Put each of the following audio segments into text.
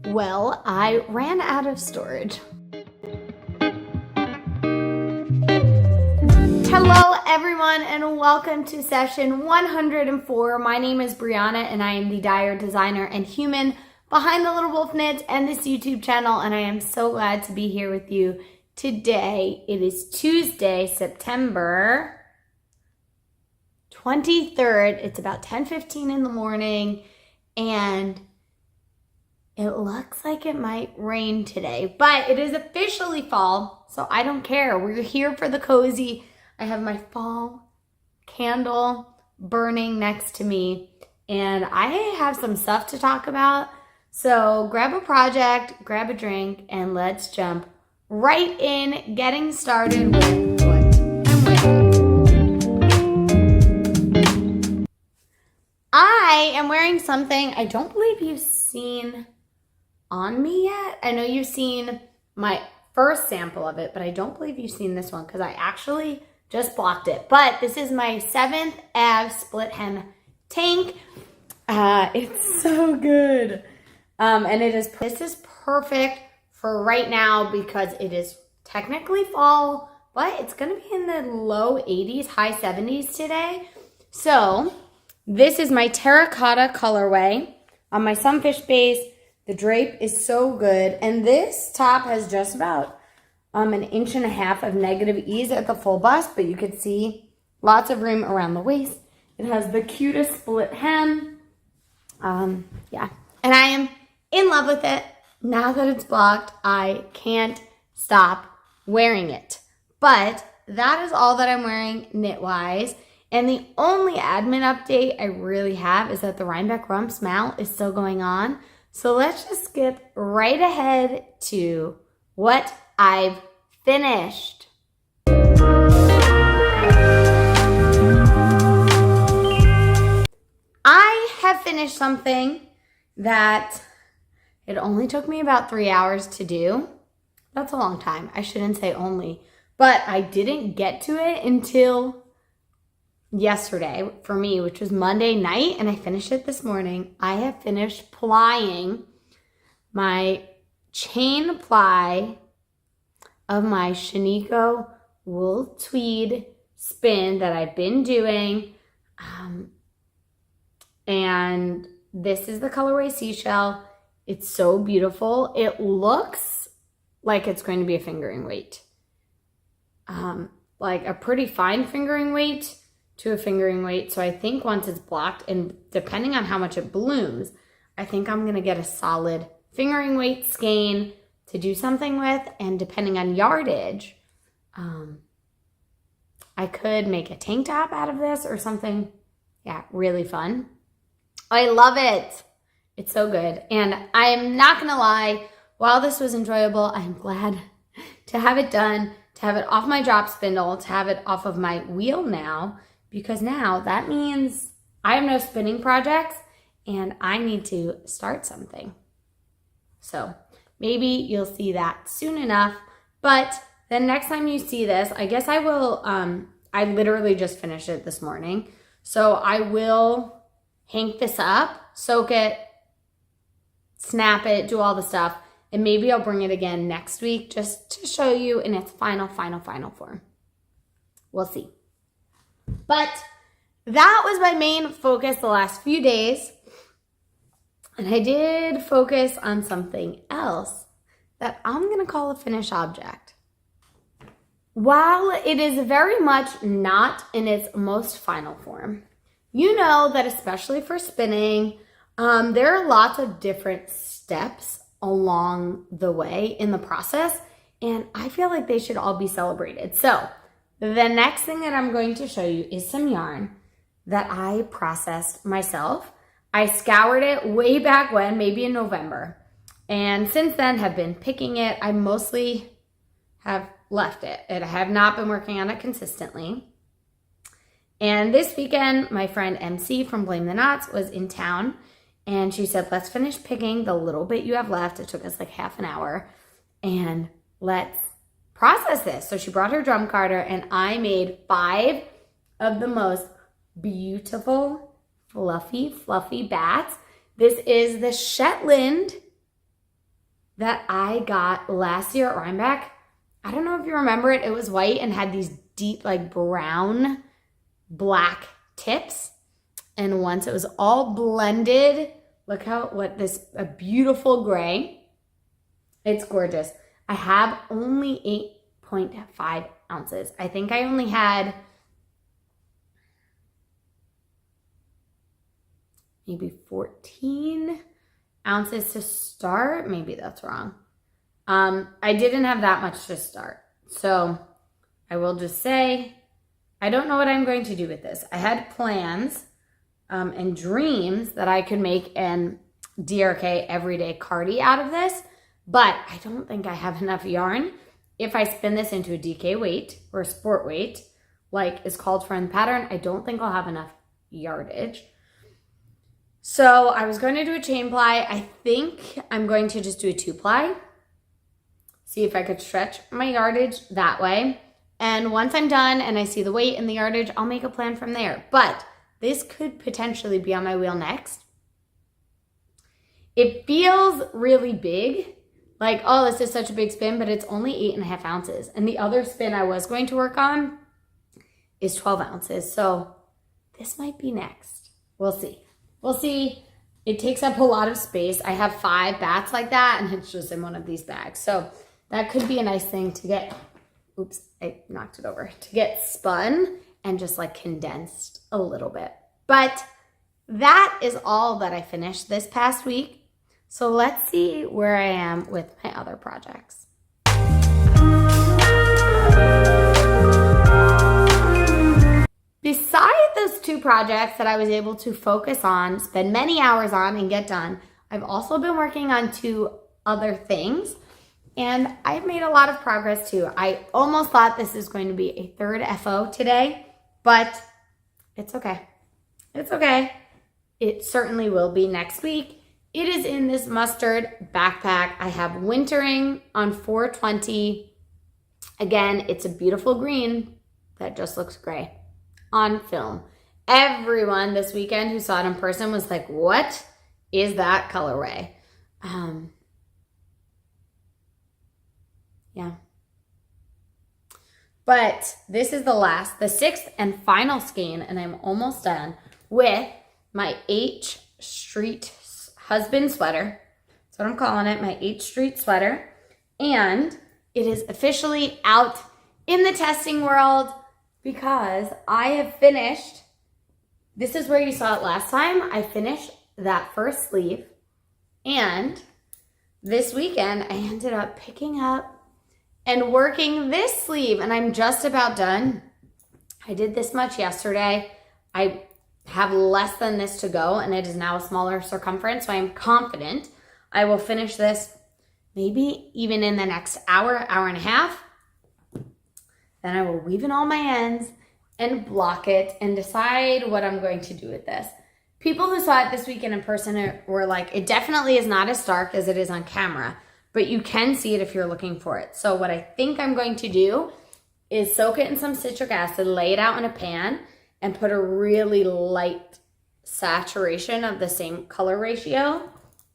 Well, I ran out of storage. Hello everyone and welcome to session 104. My name is Brianna and I am the dyer, designer, and human behind The Little Wolf Knits and this YouTube channel, and I am so glad to be here with you today. It is Tuesday, September 23rd. It's about 10:15 in the morning and it looks like it might rain today, but it is officially fall, so I don't care. We're here for the cozy. I have my fall candle burning next to me, and I have some stuff to talk about. So grab a project, grab a drink, and let's jump right in, getting started with what I'm wearing. I am wearing something I don't believe you've seen on me yet. I know you've seen my first sample of it, but I don't believe you've seen this one because I actually just blocked it. But this is my 7th Ave split hem tank. It's so good. And this is perfect for right now because it is technically fall, but it's gonna be in the low 80s, high 70s today. So this is my terracotta colorway on my sunfish base. The drape is so good, and this top has just about an inch and a half of negative ease at the full bust, but you can see lots of room around the waist. It has the cutest split hem. Yeah, and I am in love with it. Now that it's blocked, I can't stop wearing it. But that is all that I'm wearing knit-wise. And the only admin update I really have is that the Rhinebeck Rumps Mal is still going on. So let's just skip right ahead to what I've finished. I have finished something that it only took me about 3 hours to do. That's a long time. I shouldn't say only, but I didn't get to it until yesterday for me, which was Monday night, and I finished it this morning. I have finished plying my chain ply of my Shaniko wool tweed spin that I've been doing. And this is the colorway Seashell. It's so beautiful. It looks like it's going to be a fingering weight. Like a pretty fine fingering weight to a fingering weight. So I think once it's blocked, and depending on how much it blooms, I think I'm gonna get a solid fingering weight skein to do something with, and depending on yardage, I could make a tank top out of this or something, yeah, really fun. I love it. It's so good. And I'm not gonna lie, while this was enjoyable, I'm glad to have it done, to have it off my drop spindle, to have it off of my wheel now, because now that means I have no spinning projects and I need to start something. So maybe you'll see that soon enough, but the next time you see this, I guess I will, I literally just finished it this morning. So I will hank this up, soak it, snap it, do all the stuff, and maybe I'll bring it again next week just to show you in its final form. We'll see. But that was my main focus the last few days. And I did focus on something else that I'm going to call a finished object. While it is very much not in its most final form, you know that especially for spinning, there are lots of different steps along the way in the process, and I feel like they should all be celebrated. So the next thing that I'm going to show you is some yarn that I processed myself. I scoured it way back when, maybe in November, and since then have been picking it. I mostly have left it. I have not been working on it consistently. And this weekend, my friend MC from Blame the Knots was in town, and she said, let's finish picking the little bit you have left. It took us like half an hour, and let's process this. So she brought her drum carder, and I made 5 of the most beautiful, fluffy bats. This is the Shetland that I got last year at Rhinebeck. I don't know if you remember it. It was white and had these deep like brown, black tips. And once it was all blended, look a beautiful gray. It's gorgeous. I have only 8.5 ounces. I think I only had maybe 14 ounces to start. Maybe that's wrong. I didn't have that much to start. So I will just say, I don't know what I'm going to do with this. I had plans and dreams that I could make an DRK everyday cardi out of this, but I don't think I have enough yarn. If I spin this into a DK weight or a sport weight, like is called for in the pattern, I don't think I'll have enough yardage. So I was going to do a chain ply. I think I'm going to just do a 2-ply. See if I could stretch my yardage that way. And once I'm done and I see the weight and the yardage, I'll make a plan from there. But this could potentially be on my wheel next. It feels really big. Like, oh, this is such a big spin, but it's only 8.5 ounces. And the other spin I was going to work on is 12 ounces. So this might be next. We'll see. We'll see. It takes up a lot of space. I have 5 bats like that, and it's just in one of these bags. So that could be a nice thing to get, oops, I knocked it over, to get spun and just like condensed a little bit. But that is all that I finished this past week. So let's see where I am with my other projects. Besides those 2 projects that I was able to focus on, spend many hours on, and get done, I've also been working on 2 other things, and I've made a lot of progress too. I almost thought this is going to be a 3rd FO today, but it's okay. It's okay. It certainly will be next week. It is in this mustard backpack. I have wintering on 420. Again, it's a beautiful green that just looks gray on film. Everyone this weekend who saw it in person was like, what is that colorway? Yeah. But this is the 6th and final skein, and I'm almost done with my H Street husband sweater. That's what I'm calling it, my H Street sweater. And it is officially out in the testing world because I have finished, this is where you saw it last time. I finished that first sleeve, and this weekend I ended up picking up and working this sleeve, and I'm just about done. I did this much yesterday. I have less than this to go, and it is now a smaller circumference, so I'm confident I will finish this maybe even in the next hour, hour and a half. Then I will weave in all my ends and block it and decide what I'm going to do with this. People who saw it this weekend in person were like, it definitely is not as stark as it is on camera, but you can see it if you're looking for it. So what I think I'm going to do is soak it in some citric acid, lay it out in a pan, and put a really light saturation of the same color ratio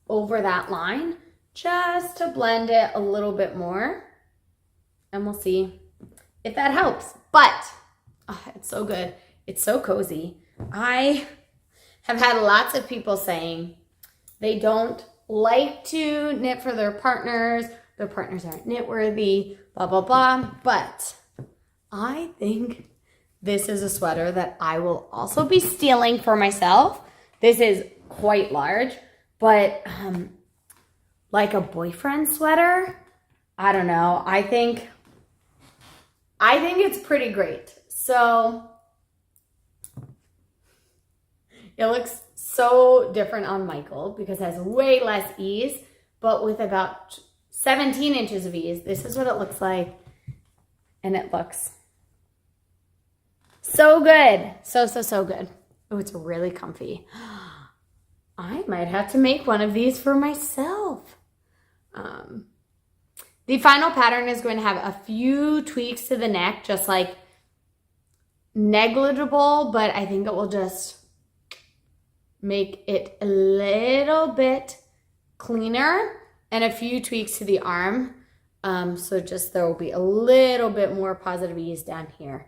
over that line just to blend it a little bit more. And we'll see if that helps. But it's so good. It's so cozy. I have had lots of people saying they don't like to knit for their partners aren't knit worthy, blah, blah, blah. But I think this is a sweater that I will also be stealing for myself. This is quite large, but like a boyfriend sweater, I don't know. I think it's pretty great. So it looks so different on Michael because it has way less ease, but with about 17 inches of ease, this is what it looks like. And it looks so good. So good. Oh, it's really comfy. I might have to make one of these for myself. The final pattern is going to have a few tweaks to the neck, just like negligible, but I think it will just make it a little bit cleaner and a few tweaks to the arm. So just there will be a little bit more positive ease down here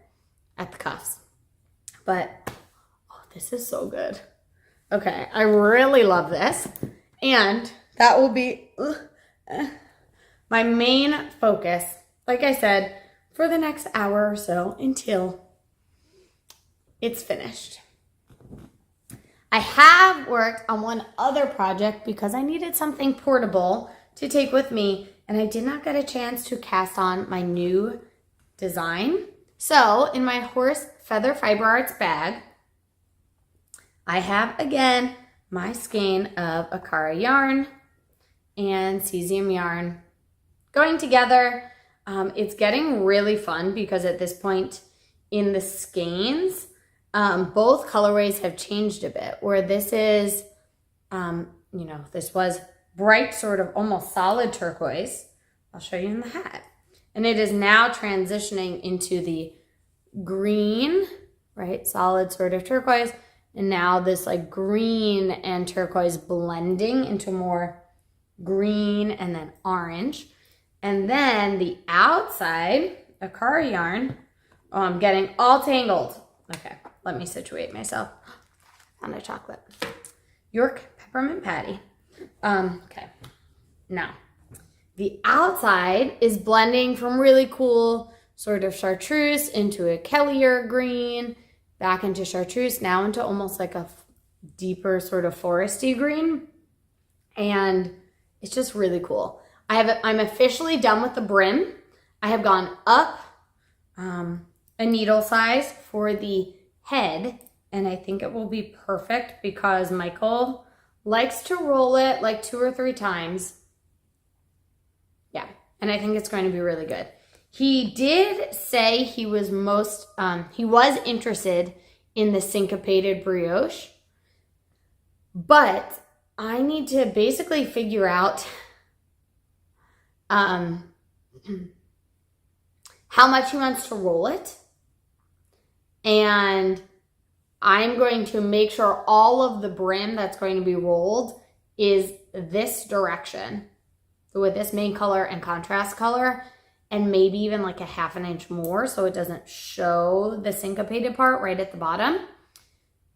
at the cuffs. But, oh, this is so good. Okay, I really love this. And that will be my main focus, like I said, for the next hour or so until it's finished. I have worked on one other project because I needed something portable to take with me, and I did not get a chance to cast on my new design. So in my horse feather fiber arts bag, I have again my skein of akara yarn and cesium yarn going together. It's getting really fun because at this point in the skeins, both colorways have changed a bit, where this is, this was bright, sort of almost solid turquoise. I'll show you in the hat. And it is now transitioning into the green, right? Solid sort of turquoise. And now this like green and turquoise blending into more green and then orange. And then the outside, akara yarn, oh, I'm getting all tangled. Okay, let me situate myself. Found a chocolate. York peppermint patty. Okay, now the outside is blending from really cool sort of chartreuse into a Kellier green, back into chartreuse, now into almost like a deeper sort of foresty green. And it's just really cool. I'm officially done with the brim. I have gone up a needle size for the head, and I think it will be perfect because Michael likes to roll it like 2 or 3 times. Yeah, and I think it's going to be really good. He did say he was interested in the syncopated brioche, but I need to basically figure out how much he wants to roll it. And I'm going to make sure all of the brim that's going to be rolled is this direction, so with this main color and contrast color, and maybe even like a 1/2 inch more so it doesn't show the syncopated part right at the bottom,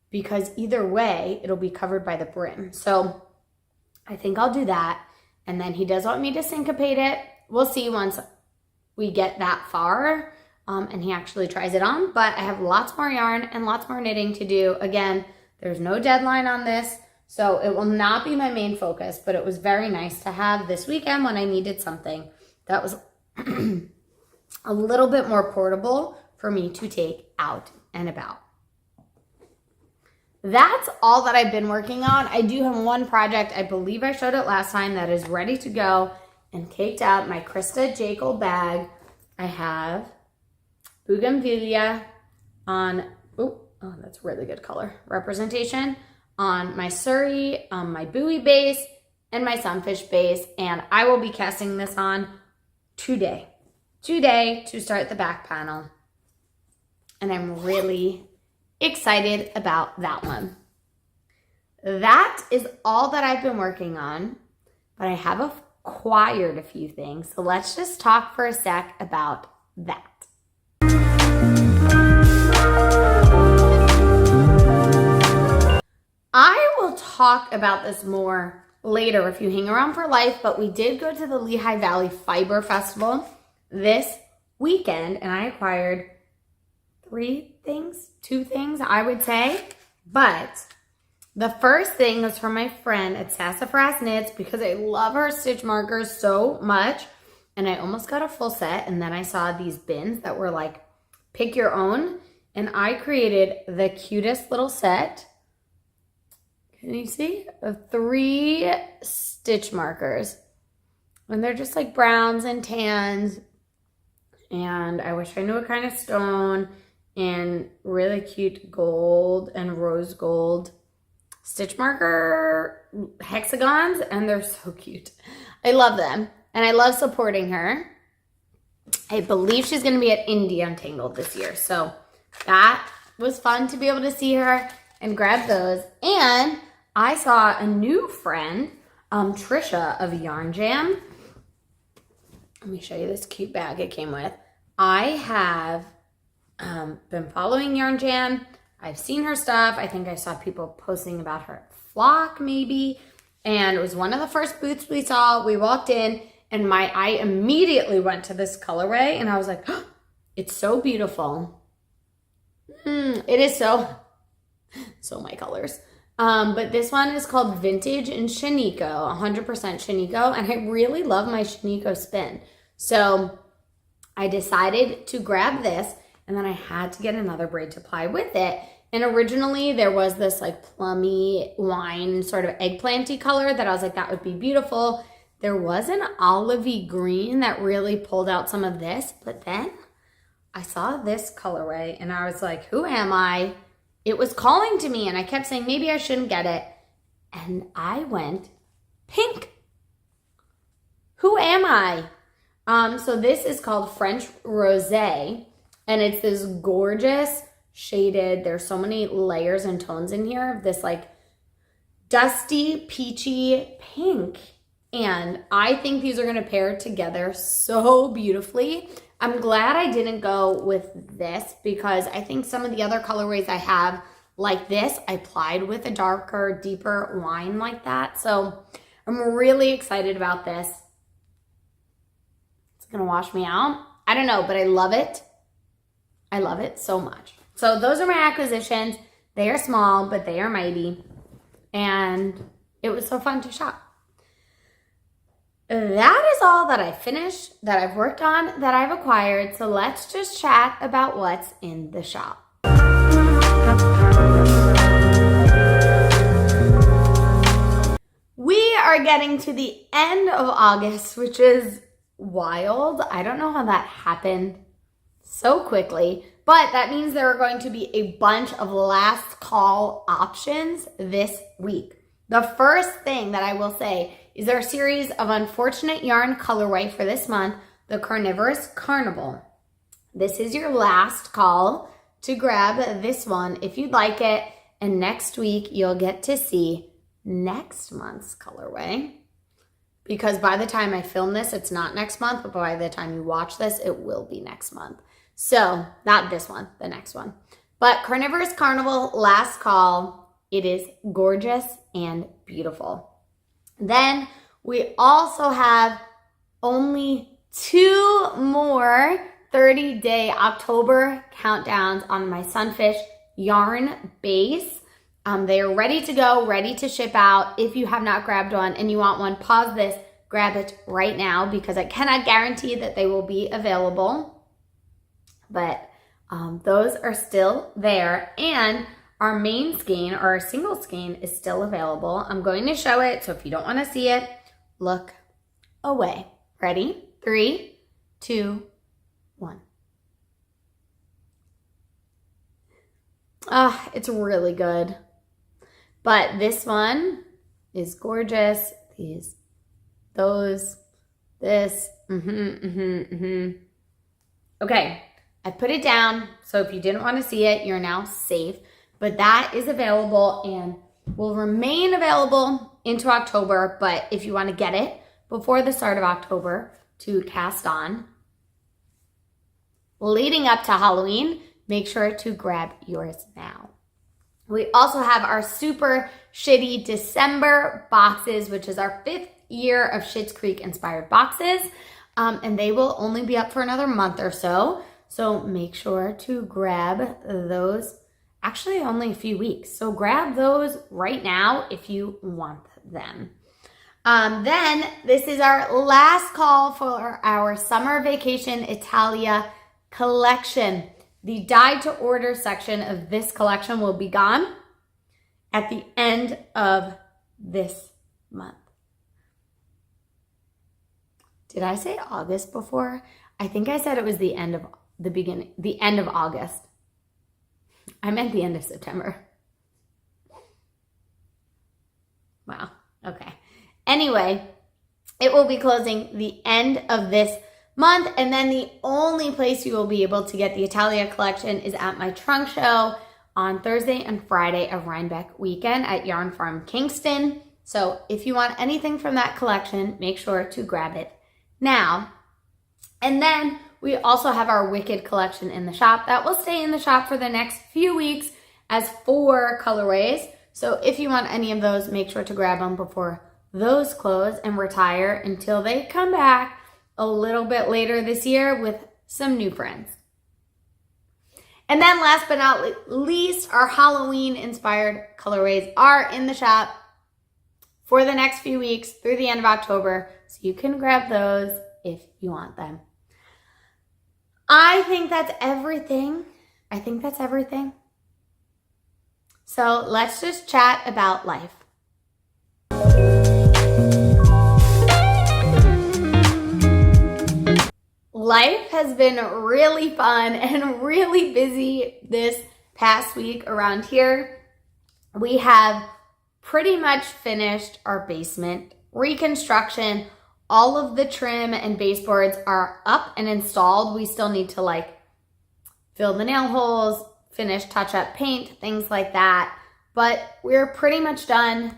because either way it'll be covered by the brim. So I think I'll do that. And then he does want me to syncopate it. We'll see once we get that far and he actually tries it on. But I have lots more yarn and lots more knitting to do. Again, there's no deadline on this, so it will not be my main focus, but it was very nice to have this weekend when I needed something that was a little bit more portable for me to take out and about. That's all that I've been working on. I do have one project, I believe I showed it last time, that is ready to go and caked out. My Krista Jekyll bag. I have bouganvillea on, oh, that's really good color representation, on my Surrey, my buoy base, and my sunfish base. And I will be casting this on today to start the back panel. And I'm really excited about that one. That is all that I've been working on, but I have acquired a few things. So let's just talk for a sec about that. I will talk about this more later if you hang around for life, but we did go to the Lehigh Valley Fiber Festival this weekend, and I acquired 2 things, I would say. But the first thing was from my friend at Sassafras Knits, because I love her stitch markers so much. And I almost got a full set, and then I saw these bins that were like, pick your own. And I created the cutest little set. Can you see? Of 3 stitch markers. And they're just like browns and tans. And I wish I knew what kind of stone. And really cute gold and rose gold stitch marker hexagons, and they're so cute. I love them, and I love supporting her. I believe she's going to be at Indie Untangled this year, so that was fun to be able to see her and grab those. And I saw a new friend Trisha of Yarn Jam. Let me show you this cute bag it came with. I have been following Yarn Jam. I've seen her stuff. I think I saw people posting about her flock maybe. And it was one of the first booths we saw. We walked in and my eye immediately went to this colorway and I was like, oh, it's so beautiful. It is so my colors. But this one is called Vintage in Shaniko, 100% Shaniko. And I really love my Shaniko spin. So I decided to grab this and then I had to get another braid to apply with it. And originally there was this like plummy wine sort of eggplanty color that I was like, that would be beautiful. There was an olivey green that really pulled out some of this, but then I saw this colorway and I was like, who am I? It was calling to me and I kept saying, maybe I shouldn't get it. And I went pink. Who am I? So this is called French Rosé and it's this gorgeous shaded, there's so many layers and tones in here of this like dusty, peachy pink. And I think these are gonna pair together so beautifully. I'm glad I didn't go with this because I think some of the other colorways I have like this, I applied with a darker, deeper wine like that. So I'm really excited about this. It's gonna wash me out. I don't know, but I love it. I love it so much. So those are my acquisitions. They are small, but they are mighty. And it was so fun to shop. That is all that I finished, that I've worked on, that I've acquired. So let's just chat about what's in the shop. We are getting to the end of August, which is wild. I don't know how that happened so quickly, but that means there are going to be a bunch of last call options this week. The first thing that I will say is our series of unfortunate yarn colorway for this month, the Carnivorous Carnival. This is your last call to grab this one if you'd like it, and next week you'll get to see next month's colorway. Because by the time I film this, it's not next month, but by the time you watch this, it will be next month. So, not this one, the next one. But Carnivorous Carnival, last call. It is gorgeous and beautiful. Then we also have only 2 more 30-day October countdowns on my Sunfish yarn base. They are ready to go, ready to ship out. If you have not grabbed one and you want one, pause this, grab it right now because I cannot guarantee that they will be available. But those are still there. And our main skein, or our single skein, is still available. I'm going to show it, so if you don't want to see it, look away. Ready? 3, 2, 1. It's really good. But this one is gorgeous. These, those, this, Okay, I put it down, so if you didn't want to see it, you're now safe. But that is available and will remain available into October. But if you want to get it before the start of October to cast on, leading up to Halloween, make sure to grab yours now. We also have our super shitty December boxes, which is our 5th year of Schitt's Creek inspired boxes. And they will only be up for another month or so. So make sure to grab those. Actually, only a few weeks. So grab those right now if you want them. Then this is our last call for our summer vacation Italia collection. The dyed to order section of this collection will be gone at the end of this month. Did I say August before? I think I said it was the end of August. I meant the end of September. Wow. Okay. Anyway, it will be closing the end of this month. And then the only place you will be able to get the Italia collection is at my trunk show on Thursday and Friday of Rhinebeck weekend at Yarn Farm Kingston. So if you want anything from that collection, make sure to grab it now. And then we also have our Wicked collection in the shop that will stay in the shop for the next few weeks as 4 colorways. So if you want any of those, make sure to grab them before those close and retire until they come back a little bit later this year with some new friends. And then last but not least, our Halloween inspired colorways are in the shop for the next few weeks through the end of October. So you can grab those if you want them. I think that's everything. So let's just chat about life. Life has been really fun and really busy this past week around here. We have pretty much finished our basement reconstruction. All of the trim and baseboards are up and installed. We still need to fill the nail holes, finish touch up paint, things like that. But we're pretty much done.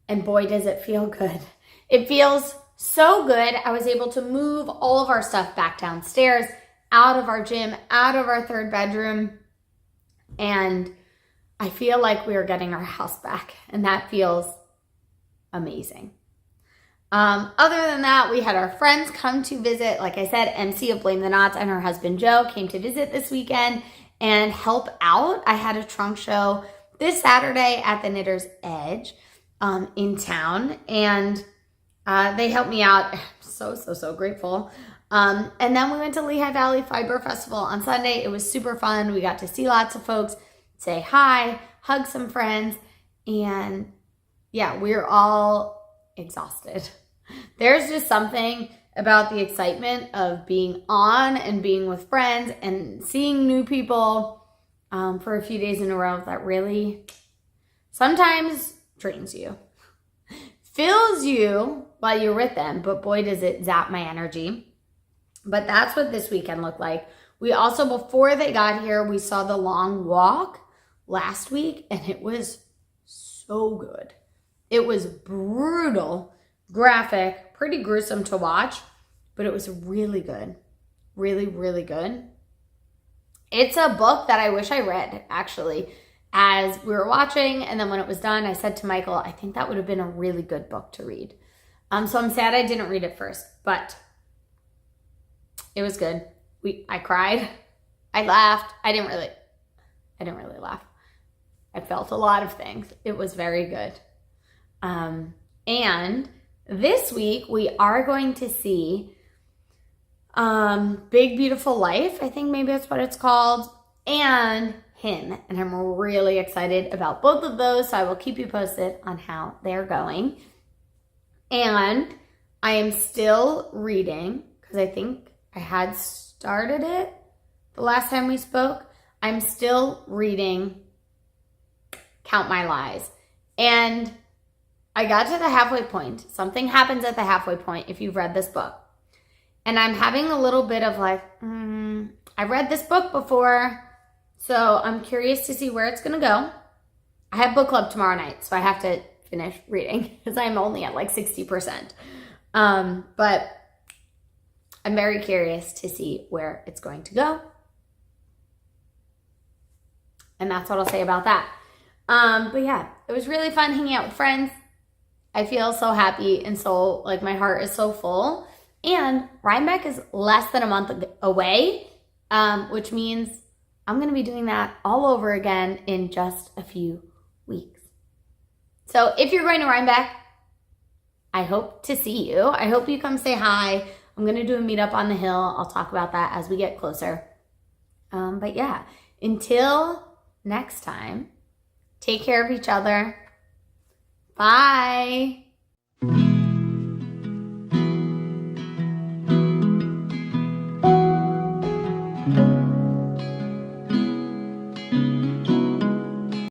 And boy, does it feel good. It feels so good. I was able to move all of our stuff back downstairs, out of our gym, out of our 3rd bedroom. And I feel like we are getting our house back. And that feels amazing. Other than that, we had our friends come to visit. Like I said, MC of Blame the Knots and her husband Joe came to visit this weekend and help out. I had a trunk show this Saturday at the Knitter's Edge in town, and they helped me out. I'm so grateful. And then we went to Lehigh Valley Fiber Festival on Sunday. It was super fun. We got to see lots of folks, say hi, hug some friends, and yeah, we're all exhausted. There's just something about the excitement of being on and being with friends and seeing new people for a few days in a row that really sometimes drains you. Fills you while you're with them, but boy, does it zap my energy. But that's what this weekend looked like. We also, before they got here, we saw The Long Walk last week, and it was so good. It was brutal, graphic, pretty gruesome to watch, but it was really good. Really, really good. It's a book that I wish I read, actually, as we were watching, and then when it was done, I said to Michael, I think that would have been a really good book to read. So I'm sad I didn't read it first, but it was good. I cried. I laughed. I didn't really laugh. I felt a lot of things. It was very good. And this week we are going to see Big Beautiful Life. I think maybe that's what it's called. And Him. And I'm really excited about both of those. So I will keep you posted on how they're going. And I am still reading, because I think I had started it the last time we spoke. I'm still reading Count My Lies. And I got to the halfway point. Something happens at the halfway point if you've read this book. And I'm having a little bit of I've read this book before, so I'm curious to see where it's going to go. I have book club tomorrow night, so I have to finish reading because I'm only at 60%. But I'm very curious to see where it's going to go. And that's what I'll say about that. But yeah, it was really fun hanging out with friends. I feel so happy and so my heart is so full. And Rhinebeck is less than a month away, which means I'm going to be doing that all over again in just a few weeks. So if you're going to Rhinebeck, I hope to see you. I hope you come say hi. I'm going to do a meetup on the hill. I'll talk about that as we get closer. But yeah, until next time, take care of each other. Bye.